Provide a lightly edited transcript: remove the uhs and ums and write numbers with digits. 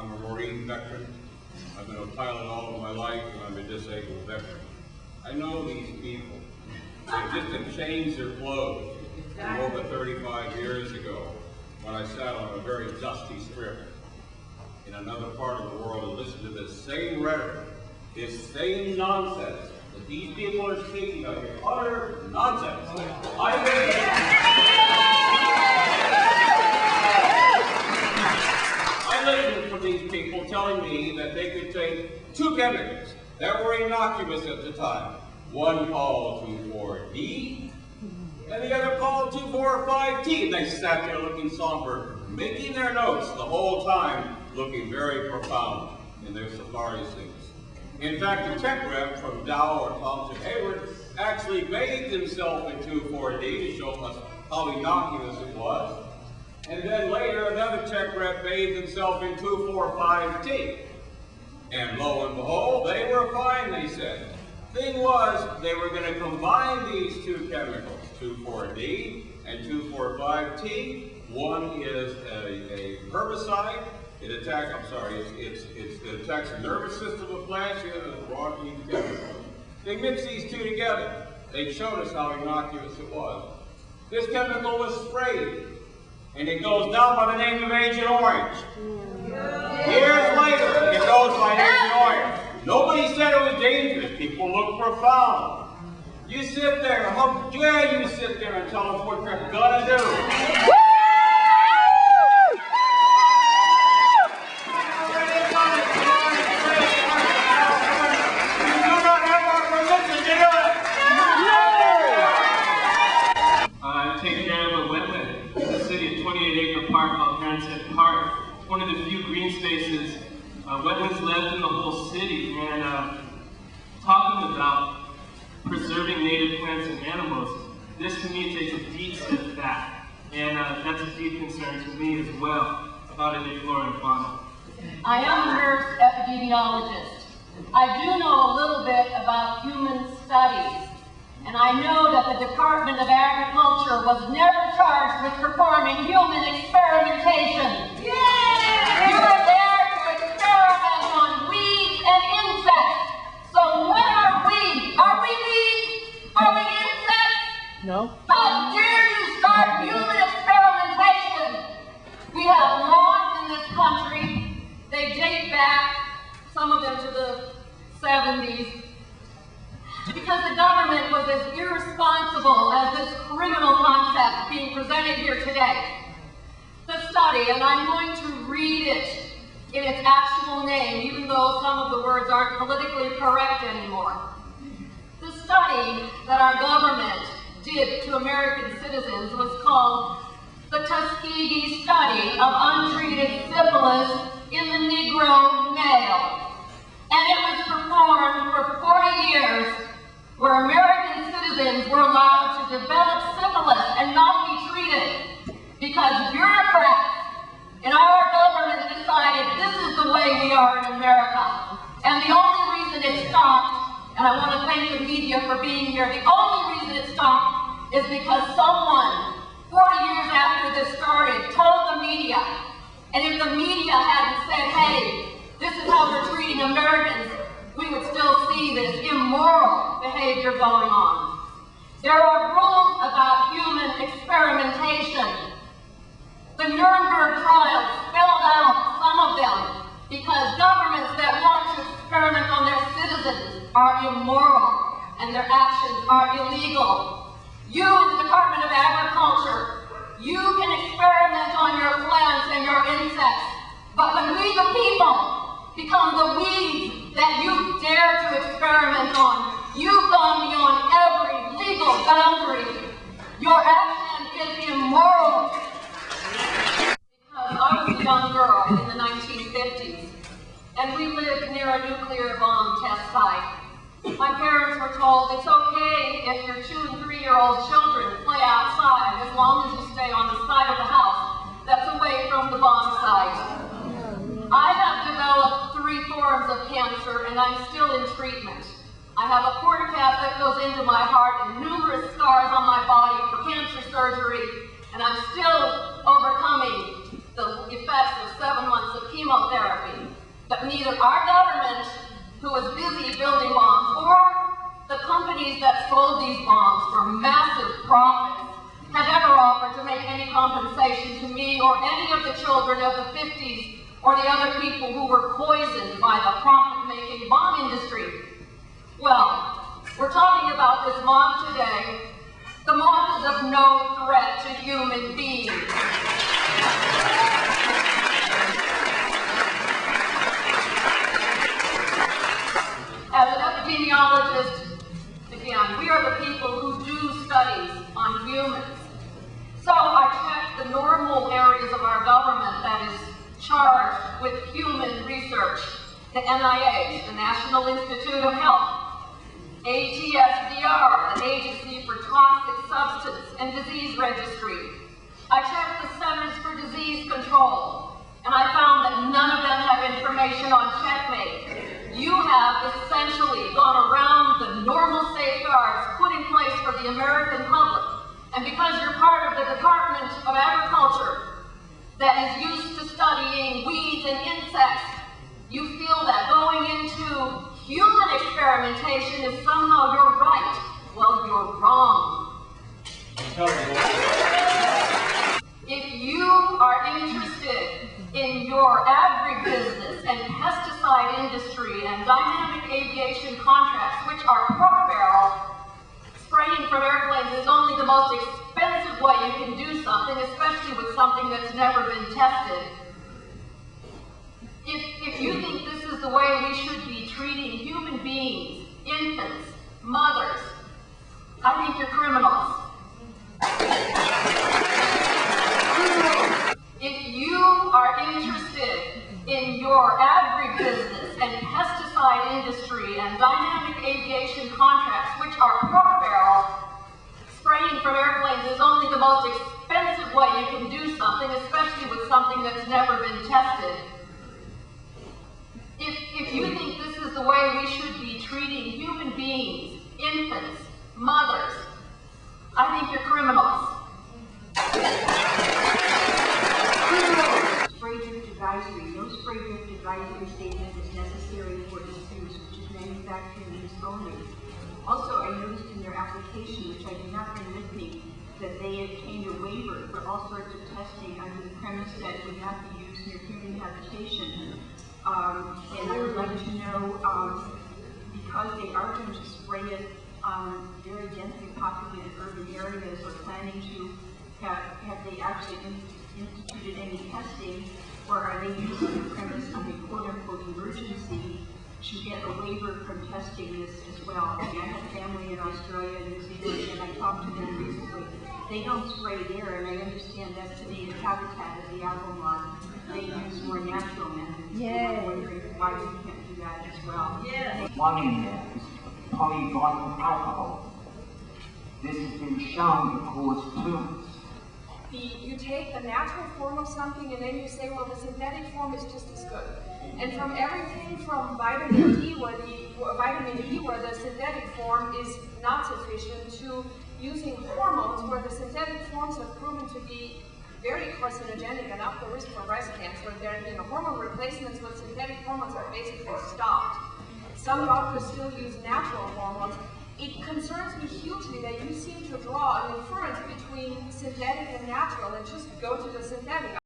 I'm a Marine veteran. I've been a pilot all of my life, and I'm a disabled veteran. I know these people. They just have changed their clothes from over 35 years ago when I sat on a very dusty strip in another part of the world and listened to this same rhetoric, this same nonsense that these people are speaking of, utter nonsense. I listened from these people telling me that they could take two chemicals that were innocuous at the time, one called 2,4-D and the other called 2,4,5-T. They sat there looking somber, making their notes the whole time, looking very profound in their safari suits. In fact, the tech rep from Dow or Thomson Hayward actually bathed himself in 2,4-D to show us how innocuous it was. And then later, another tech rep bathed himself in 2,4,5-T. And lo and behold, they were fine, they said. Thing was, they were going to combine these two chemicals, 2,4-D and 2,4,5-T. One is a herbicide. It attacks, it attacks the nervous system of plants. The other is a raw chemical. They mixed these two together. They showed us how innocuous it was. This chemical was sprayed, and it goes down by the name of Agent Orange. Years later, it goes by Agent Orange. Nobody said it was dangerous. People look profound. You sit there, how dare you sit there and tell us what you're gonna do? One of the few green spaces, wetlands left in the whole city, and talking about preserving native plants and animals, this to me takes a deep step back, and that's a deep concern to me as well about native flora and fauna. I am a nurse epidemiologist. I do know a little bit about human studies, and I know that the Department of Agriculture was never charged with performing human experimentation. You were there to experiment on weeds and insects. So what are we? Are we weeds? Are we insects? No. How dare you start human experimentation? We have laws in this country. They date back, some of them to the 70s, because the government was as irresponsible as this criminal concept being presented here today. The study, and I'm going to read it in its actual name, even though some of the words aren't politically correct anymore. The study that our government did to American citizens was called the Tuskegee Study of Untreated Syphilis in the Negro Male. And it was performed for 40 years, where American citizens were allowed to develop syphilis and not be treated because bureaucrats in our government decided this is the way we are in America. And the only reason it stopped, and I want to thank the media for being here, the only reason it stopped is because someone 40 years after this started told the media, and if the media hadn't said, hey, this is how we're treating Americans, we would still see this immoral behavior going on. There are rules about human experimentation. The Nuremberg trials spelled out some of them because governments that want to experiment on their citizens are immoral and their actions are illegal. You, the Department of Agriculture, you can experiment on your plants and your insects, but when we the people become the weeds that you dare to experiment on, you've gone beyond every legal boundary. Your action is immoral. Because I was a young girl in the 1950s, and we lived near a nuclear bomb test site. My parents were told it's okay if your 2- and 3-year-old children play outside as long as you stay on the side of the house that's away from the bomb site. I have developed 3 forms of cancer, and I'm still in treatment. I have a portacath that goes into my heart and numerous scars on my body for cancer surgery, and I'm still overcoming the effects of 7 months of chemotherapy. or any of the children of the 50s or the other people who were poisoned by the profit-making bomb industry. Well, we're talking about this moth today. The moth is of no threat to human beings. As an epidemiologist, again, we are the people who do studies on humans. So I checked the normal areas of our government that is charged with human research: the NIH, the National Institute of Health; ATSDR, the Agency for Toxic Substance and Disease Registry. I checked the Centers for Disease Control, and I found that none of them have information on checkmate. You have essentially gone around the normal safeguards put in place for the American public, and because you're part of the Department of Agriculture that is used to studying weeds and insects, you feel that going into human experimentation is somehow your right. Well, you're wrong. If you are interested in your agribusiness and pesticide industry and dynamic aviation contracts, which are per barrel, spraying from airplanes is only the most expensive way you can do something, especially with something that's never been tested. If you think this is the way we should be treating human beings, infants, mothers, I think you're criminals. If you are interested in your agribusiness and pesticide industry and dynamic aviation contracts, which are per barrel, spraying from airplanes is only the most expensive way you can do something, especially with something that's never been tested. If you think this is the way we should be treating human beings, infants, mothers, I think you're criminals. Spray drift advisory. No spray drift advisory statement is necessary for this use, which is manufacturing use only. Also, I noticed in their application, which I do not bring with me, that they obtained a waiver for all sorts of testing under the premise that it would not be used near human habitation. And I would like to know, because they are going to spray it very densely populated urban areas, or planning to have they actually instituted any testing, or are they using the premise of a quote-unquote emergency to get a waiver from testing this as well? I mean, I have family in Australia and New Zealand, and I talked to them recently. They don't spray there, and I understand that's the native habitat of the algae. They use more natural methods. Yeah. I'm wondering why we can't do that as well. Yeah. One in there is polyvinyl alcohol. This has been shown to cause tumors. You take the natural form of something and then you say, well, the synthetic form is just as good. And from everything from vitamin E, where the synthetic form is not sufficient, to using hormones where the synthetic forms have proven to be very carcinogenic and up the risk for breast cancer. Hormone replacements with synthetic hormones are basically stopped. Some doctors still use natural hormones. It concerns me hugely that you seem to draw an inference between synthetic and natural and just go to the synthetic.